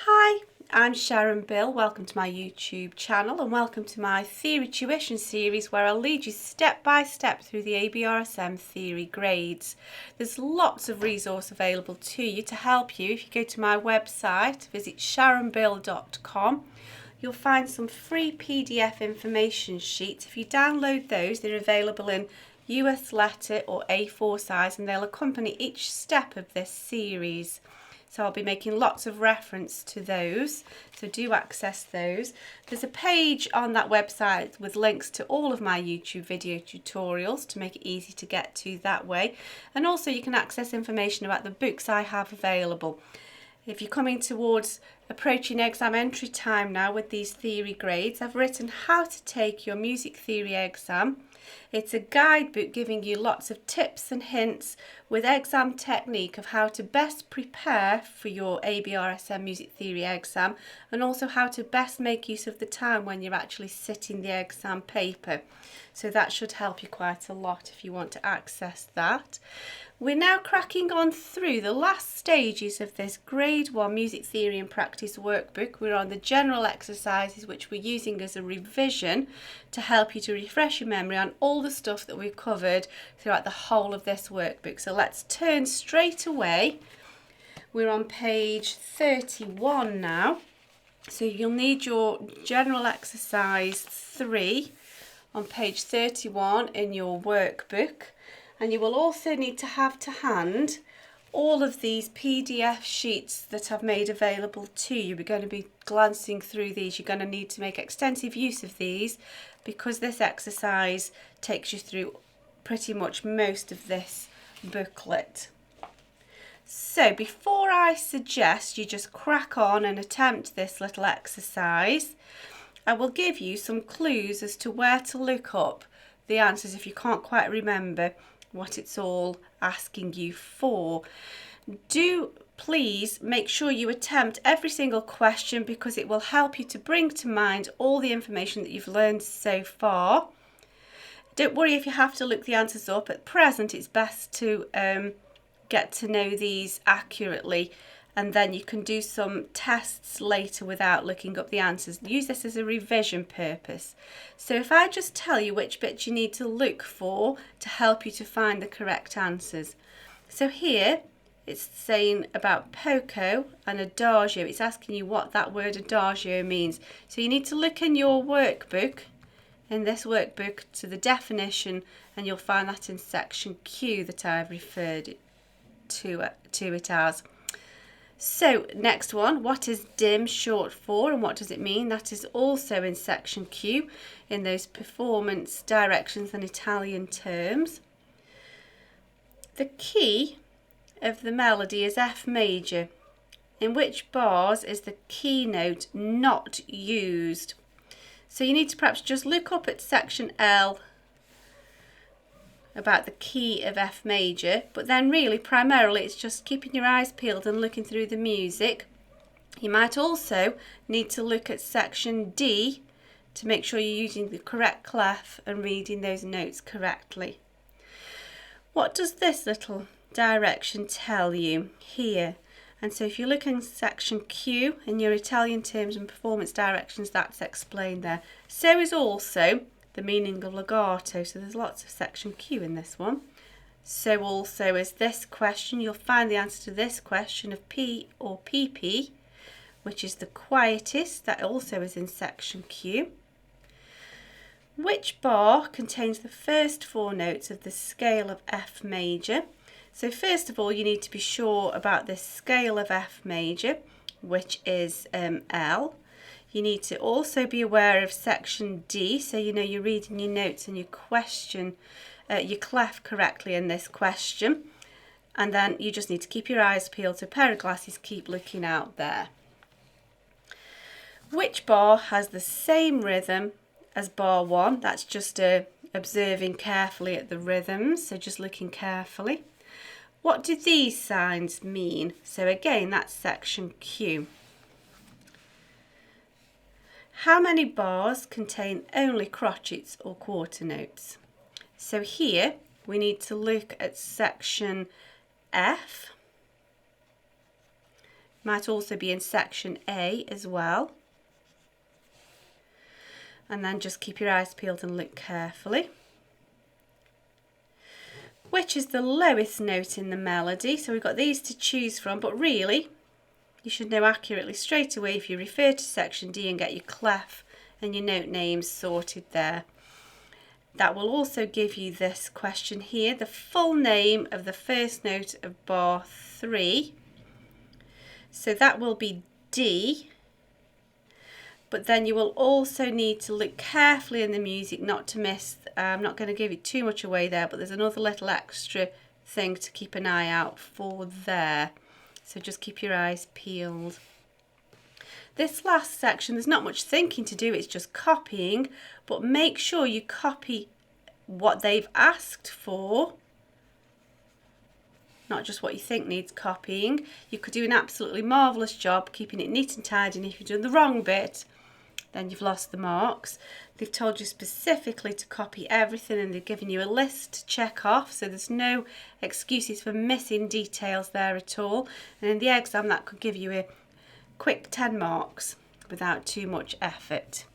Hi, I'm Sharon Bill. Welcome to my YouTube channel and welcome to my Theory Tuition series where I'll lead you step by step through the ABRSM Theory grades. There's lots of resource available to you to help you. If you go to my website, visit sharonbill.com, you'll find some free PDF information sheets. If you download those, they're available in US letter or A4 size and they'll accompany each step of this series. So I'll be making lots of reference to those, so do access those. There's a page on that website with links to all of my YouTube video tutorials to make it easy to get to that way. And also you can access information about the books I have available. If you're coming towards approaching exam entry time now with these theory grades, I've written How to Take Your Music Theory Exam. It's a guidebook giving you lots of tips and hints with exam technique of how to best prepare for your ABRSM Music Theory exam and also how to best make use of the time when you're actually sitting the exam paper. So that should help you quite a lot if you want to access that. We're now cracking on through the last stages of this Grade 1 Music Theory and Practice workbook. We're on the general exercises which we're using as a revision to help you to refresh your memory on all the stuff that we've covered throughout the whole of this workbook. So let's turn straight away. We're on page 31 now. So you'll need your general exercise 3 on page 31 in your workbook. And you will also need to have to hand all of these PDF sheets that I've made available to you. We're going to be glancing through these. You're going to need to make extensive use of these because this exercise takes you through pretty much most of this booklet. So before I suggest you just crack on and attempt this little exercise, I will give you some clues as to where to look up the answers if you can't quite remember what it's all asking you for. Do please make sure you attempt every single question because it will help you to bring to mind all the information that you've learned so far. Don't worry if you have to look the answers up. At present it's best to get to know these accurately and then you can do some tests later without looking up the answers. Use this as a revision purpose. So if I just tell you which bits you need to look for to help you to find the correct answers. So here it's saying about poco and adagio. It's asking you what that word adagio means. So you need to look in your workbook, in this workbook, to the definition and you'll find that in section Q that I've referred to it as. So next one, what is dim short for and what does it mean? That is also in section Q in those performance directions and Italian terms. The key of the melody is F major. In which bars is the key note not used? So you need to perhaps just look up at section L about the key of F major, but then really primarily it's just keeping your eyes peeled and looking through the music. You might also need to look at section D to make sure you're using the correct clef and reading those notes correctly. What does this little direction tell you here? And so if you look in section Q in your Italian terms and performance directions, that's explained there. So is also the meaning of legato, so there's lots of section Q in this one. So also is this question. You'll find the answer to this question of P or PP, which is the quietest. That also is in section Q. Which bar contains the first 4 notes of the scale of F major? So first of all you need to be sure about this scale of F major, which is L. You need to also be aware of section D, so you know you're reading your notes and your clef correctly in this question. And then you just need to keep your eyes peeled, so a pair of glasses, keep looking out there. Which bar has the same rhythm as bar 1? That's just observing carefully at the rhythms, so just looking carefully. What do these signs mean? So again, that's section Q. How many bars contain only crotchets or quarter notes? So here we need to look at section F Might also be in section A as well. And then just keep your eyes peeled and look carefully. Which is the lowest note in the melody? So we've got these to choose from, but really you should know accurately straight away if you refer to section D and get your clef and your note names sorted there. That will also give you this question here, the full name of the first note of bar 3. So that will be D, but then you will also need to look carefully in the music not to miss, I'm not going to give you too much away there, but there's another little extra thing to keep an eye out for there. So just keep your eyes peeled. This last section, there's not much thinking to do, it's just copying, but make sure you copy what they've asked for, not just what you think needs copying. You could do an absolutely marvellous job keeping it neat and tidy, and if you've done the wrong bit, then you've lost the marks. They've told you specifically to copy everything, and they've given you a list to check off, so there's no excuses for missing details there at all. And in the exam that could give you a quick 10 marks without too much effort.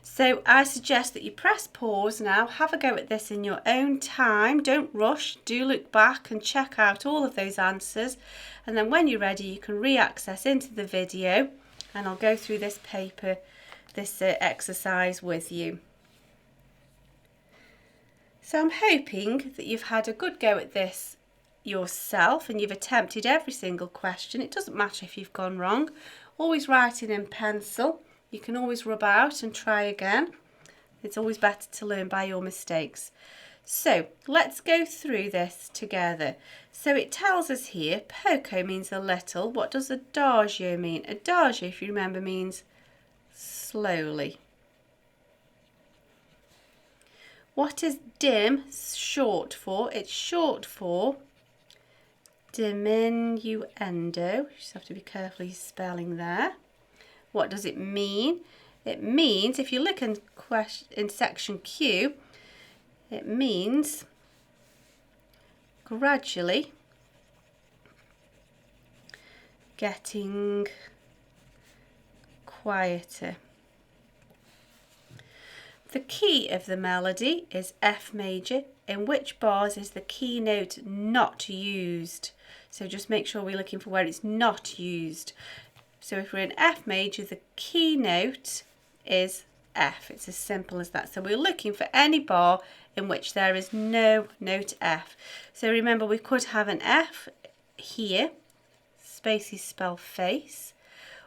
So I suggest that you press pause now, have a go at this in your own time, don't rush, do look back and check out all of those answers, and then when you're ready you can re-access into the video and I'll go through this paper, this exercise with you. So I'm hoping that you've had a good go at this yourself and you've attempted every single question. It doesn't matter if you've gone wrong, always writing in pencil. You can always rub out and try again. It's always better to learn by your mistakes. So let's go through this together. So it tells us here, poco means a little. What does adagio mean? Adagio, if you remember, means slowly. What is dim short for? It's short for diminuendo. You just have to be careful your spelling there. What does it mean? It means, if you look in section Q, it means gradually getting quieter. The key of the melody is F major. In which bars is the key note not used? So just make sure we're looking for where it's not used. So if we're in F major, the key note is F. It's as simple as that. So we're looking for any bar in which there is no note F. So remember, we could have an F here, spaces spell face,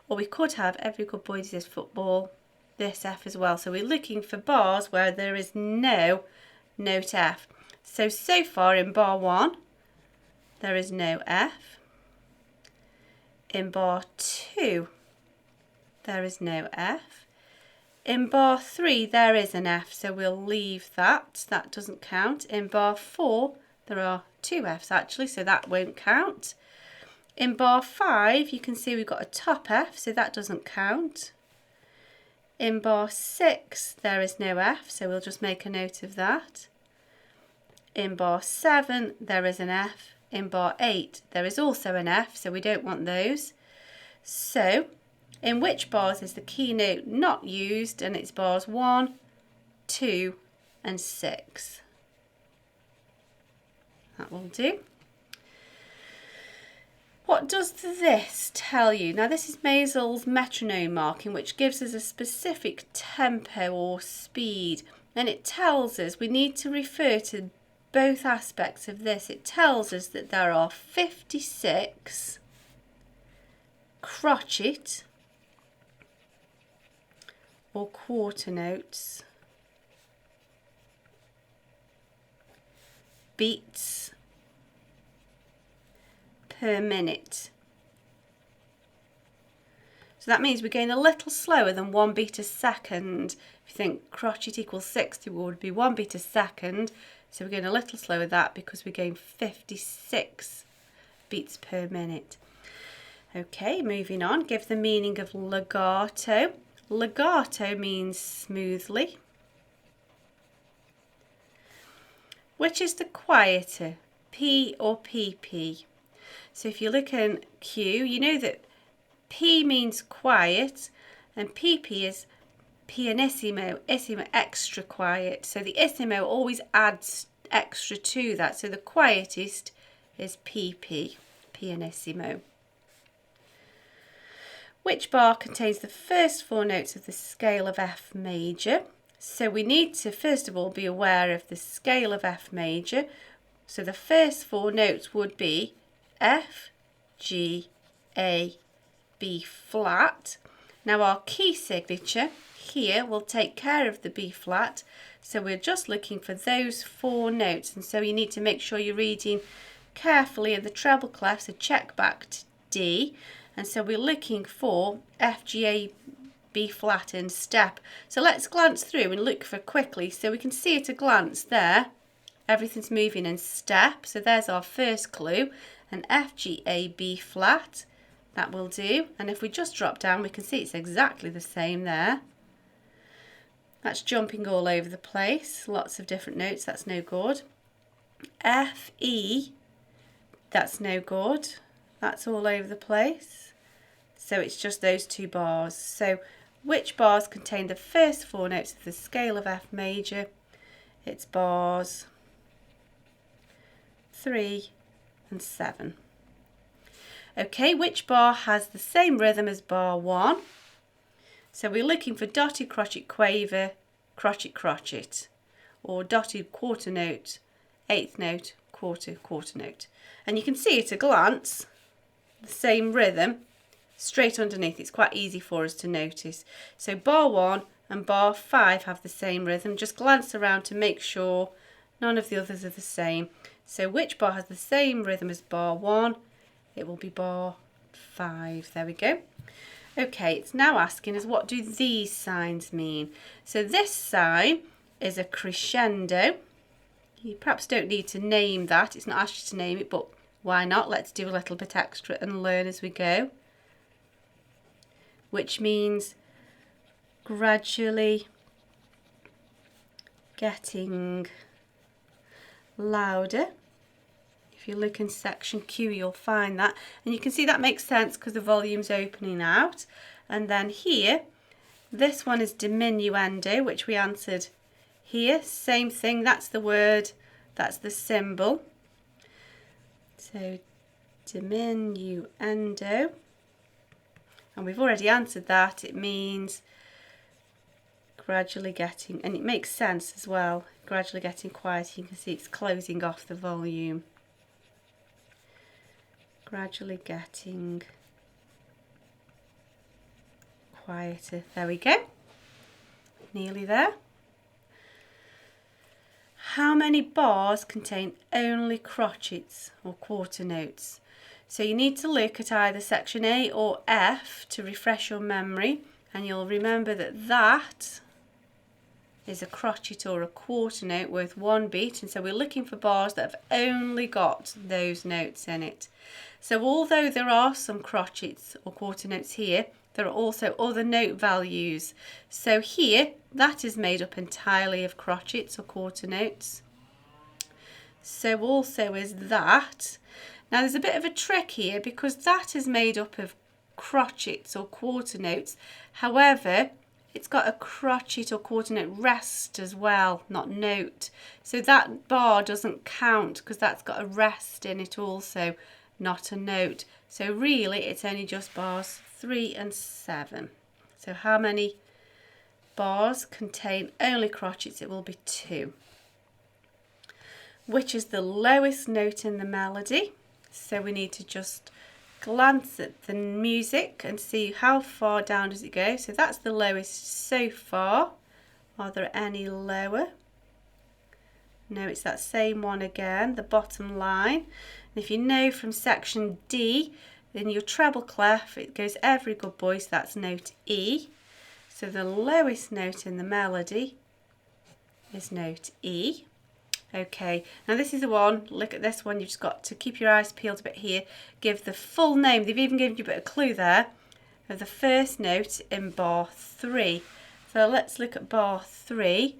or we could have every good boy does his football, this F as well. So we're looking for bars where there is no note F. So far in bar 1, there is no F. In bar 2, there is no F. In bar 3, there is an F, so we'll leave that. That doesn't count. In bar 4, there are 2 Fs actually, so that won't count. In bar 5, you can see we've got a top F, so that doesn't count. In bar 6, there is no F, so we'll just make a note of that. In bar 7, there is an F. In bar 8, there is also an F, so we don't want those. So, in which bars is the key note not used? And it's bars 1, 2, and 6. That will do. What does this tell you? Now, this is Mazel's metronome marking, which gives us a specific tempo or speed. And it tells us we need to refer to both aspects of this. It tells us that there are 56 crotchet or quarter notes, beats per minute. So that means we're going a little slower than 1 beat a second. If you think crotchet equals 60, it would be 1 beat a second. So we're going a little slower than that because we're going 56 beats per minute. Okay, moving on. Give the meaning of legato. Legato means smoothly. Which is the quieter, P or PP? So if you look in Q, you know that P means quiet, and PP is pianissimo, issimo, extra quiet. So the issimo always adds extra to that. So the quietest is PP, pianissimo. Which bar contains the first 4 notes of the scale of F major? So we need to first of all be aware of the scale of F major. So the first 4 notes would be F, G, A, B flat. Now our key signature here will take care of the B flat, so we're just looking for those 4 notes, and so you need to make sure you're reading carefully in the treble clef, so check back to D, and so we're looking for F, G, A, B flat in step. So let's glance through and look for quickly, so we can see at a glance there everything's moving in step. So there's our first clue, an F, G, A, B flat. That will do, and if we just drop down we can see it's exactly the same there. That's jumping all over the place, lots of different notes, that's no good. F, E, that's no good, that's all over the place. So it's just those 2 bars. So which bars contain the first 4 notes of the scale of F major? It's bars 3 and 7. Okay, which bar has the same rhythm as bar 1? So we're looking for dotted crotchet quaver, crotchet crotchet, or dotted quarter note, 8th note, quarter note. And you can see at a glance the same rhythm straight underneath. It's quite easy for us to notice. So bar 1 and bar 5 have the same rhythm. Just glance around to make sure none of the others are the same. So which bar has the same rhythm as bar 1? It will be bar 5. There we go. Okay, it's now asking us, what do these signs mean? So this sign is a crescendo. You perhaps don't need to name that. It's not asked you to name it, but why not? Let's do a little bit extra and learn as we go. Which means gradually getting louder. If you look in section Q, you'll find that, and you can see that makes sense because the volume's opening out. And then here, this one is diminuendo, which we answered here. Same thing, that's the word, that's the symbol. So diminuendo, and we've already answered that. It means gradually getting, and it makes sense as well, gradually getting quieter. You can see it's closing off the volume. Gradually getting quieter. There we go. Nearly there. How many bars contain only crotchets or quarter notes? So you need to look at either section A or F to refresh your memory, and you'll remember that that is a crotchet or a quarter note worth 1 beat, and so we're looking for bars that have only got those notes in it. So although there are some crotchets or quarter notes here, there are also other note values. So here, that is made up entirely of crotchets or quarter notes. So also is that. Now there's a bit of a trick here because that is made up of crotchets or quarter notes. However, it's got a crotchet or quarter note rest as well, not note. So that bar doesn't count because that's got a rest in it also, not a note. So really it's only just bars 3 and 7. So how many bars contain only crotchets? It will be 2. Which is the lowest note in the melody? So we need to just glance at the music and see how far down does it go. So that's the lowest so far. Are there any lower? No, it's that same one again, the bottom line. And if you know from section D, in your treble clef, it goes every good boy, so that's note E. So the lowest note in the melody is note E. Okay, now this is the one, look at this one, you've just got to keep your eyes peeled a bit here, give the full name, they've even given you a bit of clue there, of the first note in bar 3. So let's look at bar 3,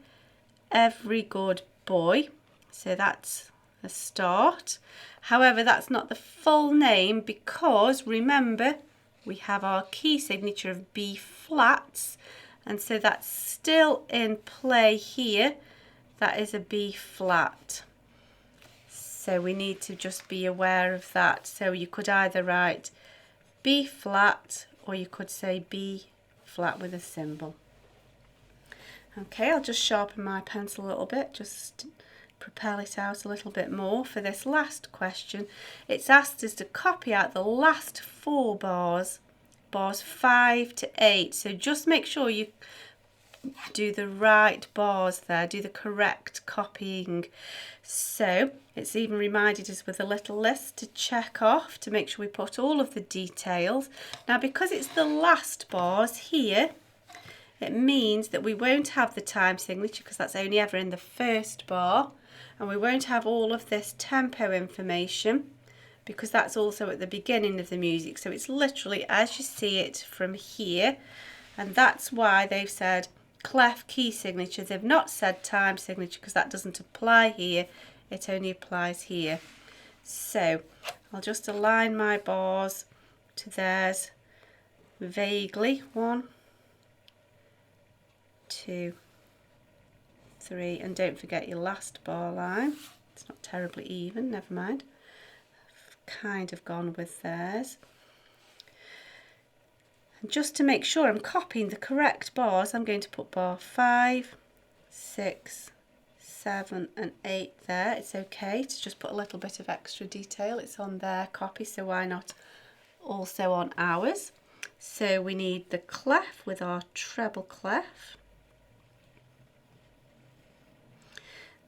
every good boy, so that's a start. However, that's not the full name because remember we have our key signature of B flats, and so that's still in play here. That is a B flat. So we need to just be aware of that. So you could either write B flat or you could say B flat with a symbol. Okay, I'll just sharpen my pencil a little bit, just propel it out a little bit more. For this last question, it's asked us to copy out the last 4 bars, bars 5 to 8. So just make sure you do the right bars there, do the correct copying. So it's even reminded us with a little list to check off to make sure we put all of the details. Now because it's the last bars here, it means that we won't have the time signature because that's only ever in the first bar, and we won't have all of this tempo information because that's also at the beginning of the music. So it's literally as you see it from here, and that's why they've said clef key signature. They've not said time signature because that doesn't apply here, it only applies here. So I'll just align my bars to theirs vaguely. 1, 2, 3, and don't forget your last bar line. It's not terribly even, never mind. I've kind of gone with theirs. And just to make sure I'm copying the correct bars, I'm going to put bar 5, 6, 7 and 8 there. It's okay to just put a little bit of extra detail. It's on their copy, so why not also on ours? So we need the clef with our treble clef.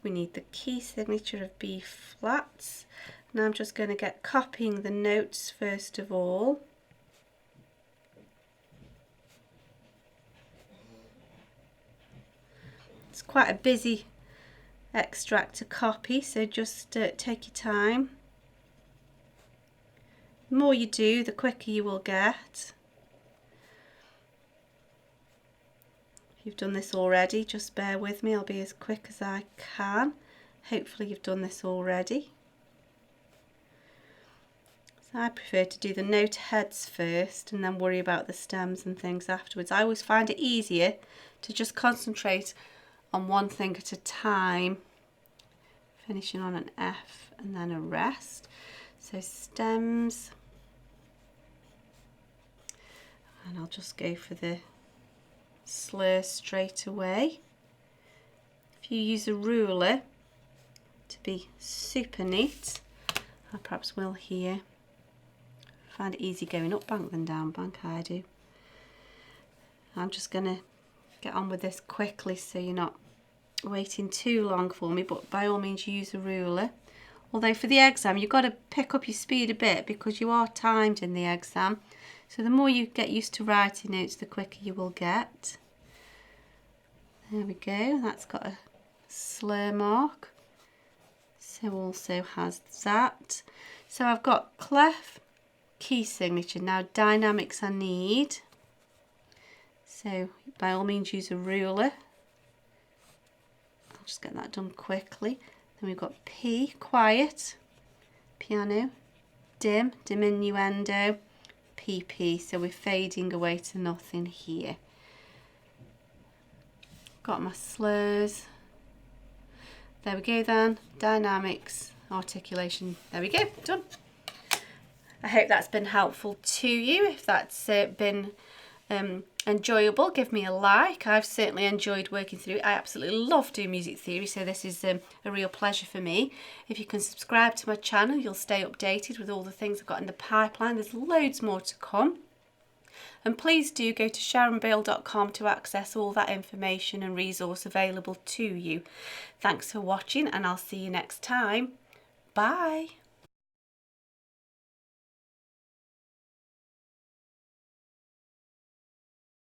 We need the key signature of B flats. Now I'm just going to get copying the notes first of all. It's quite a busy extract to copy, so just take your time. The more you do, the quicker you will get. If you've done this already, just bear with me, I'll be as quick as I can. Hopefully you've done this already. So I prefer to do the note heads first and then worry about the stems and things afterwards. I always find it easier to just concentrate on one thing at a time, finishing on an F and then a rest. So stems, and I'll just go for the slur straight away. If you use a ruler to be super neat, I perhaps will here. Find it easy going up bank than down bank, I do. I'm just going to get on with this quickly so you're not waiting too long for me, but by all means use a ruler. Although for the exam you've got to pick up your speed a bit because you are timed in the exam. So the more you get used to writing notes, the quicker you will get. There we go, that's got a slur mark. So also has that. So I've got clef, key signature. Now dynamics I need. So by all means use a ruler. I'll just get that done quickly. Then we've got P, quiet, piano, dim, diminuendo, PP. So we're fading away to nothing here. Got my slurs. There we go then. Dynamics, articulation. There we go, done. I hope that's been helpful to you. If that's been enjoyable, give me a like. I've certainly enjoyed working through it. I absolutely love doing music theory, so this is a real pleasure for me. If you can subscribe to my channel, you'll stay updated with all the things I've got in the pipeline. There's loads more to come. And please do go to sharonbale.com to access all that information and resource available to you. Thanks for watching, and I'll see you next time. Bye.